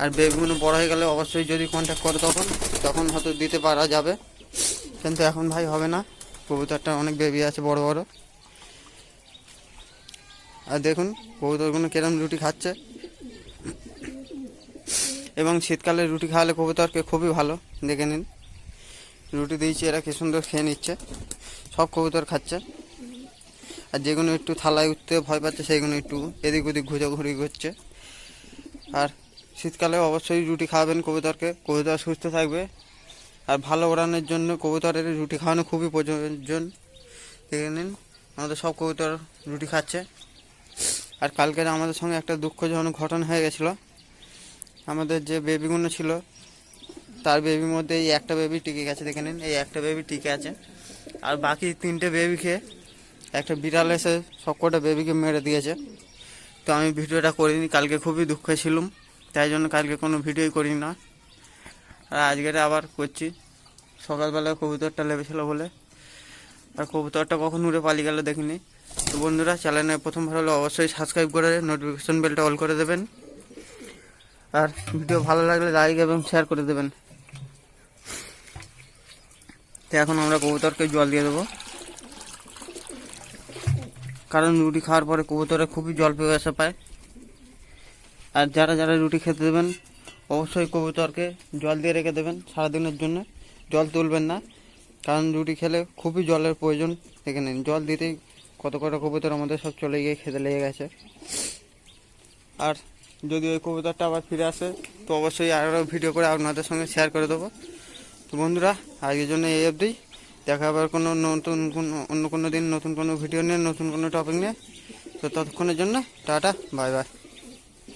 আর বেবিগুলো বড় হয়ে গেলে অবশ্যই যদি কন্ট্যাক্ট করে তখন হয়তো দিতে পারা যাবে, কিন্তু এখন ভাই হবে না। কবুতরটা অনেক বেবি আছে বড় বড়। আর দেখুন কবুতরগুলো কিরম রুটি খাচ্ছে, এবং শীতকালে রুটি খাওয়ালে কবুতরকে খুবই ভালো। দেখে নিন রুটি দিয়েছি, এরা কি সুন্দর খেয়ে নিচ্ছে, সব কবুতর খাচ্ছে। আর যেগুলো একটু থালায় উঠতে ভয় পাচ্ছে সেইগুলো একটু এদিক ওদিক ঘুরি করছে। আর শীতকালে অবশ্যই রুটি খাওয়াবেন কবুতরকে, কবুতর সুস্থ থাকবে। আর ভালো ওড়ানোর জন্য কবুতরের রুটি খাওয়ানো খুবই প্রয়োজন। দেখে নিন আমাদের সব কবুতর রুটি খাচ্ছে। আর কালকের আমাদের সঙ্গে একটা দুঃখজনক ঘটনা হয়ে গেছিলো। আমাদের যে বেবিগুলো ছিল তার বেবির মধ্যে এই একটা বেবি টিকে গেছে, দেখে নিন এই একটা বেবি টিকে আছে। আর বাকি 3টে বেবিকে একটা বিড়াল এসে সবকটা বেবিকে মেরে দিয়েছে। তো আমি ভিডিওটা করিনি, কালকে খুবই দুঃখে ছিলাম, তাই জন্য কালকে কোনো ভিডিওই করি না। আর আজকের আবার করছি, সকালবেলা কবুতরটা লেবেছিল বলে। আর কবুতরটা কখন উড়ে পালিয়ে গেল দেখিনি। তো বন্ধুরা, চ্যানেলে প্রথমবার হলে অবশ্যই সাবস্ক্রাইব করে নোটিফিকেশন বেলটা অল করে দেবেন। আর ভিডিও ভালো লাগলে লাইক এবং শেয়ার করে দেবেন। তো এখন আমরা কবুতরকে জল দিয়ে দেবো, কারণ রুটি খাওয়ার পরে কবুতরে খুবই জল পিপাসা পায়। আর যারা রুটি খেতে দেবেন অবশ্যই কবুতরকে জল দিয়ে রেখে দেবেন সারাদিনের জন্য, জল তুলবেন না, কারণ রুটি খেলে খুবই জলের প্রয়োজন। দেখে নিন জল দিতেই কত কবুতর আমাদের সব চলে গিয়ে খেতে লেগে গেছে। আর যদি ওই কবুতরটা আবার ফিরে আসে তো অবশ্যই আরও ভিডিও করে আপনাদের সঙ্গে শেয়ার করে দেবো। তো বন্ধুরা, আজকের জন্য এই অবধি, দেখা আবার অন্য কোনো দিন নতুন কোনো ভিডিও নিয়ে, নতুন কোনো টপিক নিয়ে। তো ততক্ষণের জন্য টাটা, বাই বাই।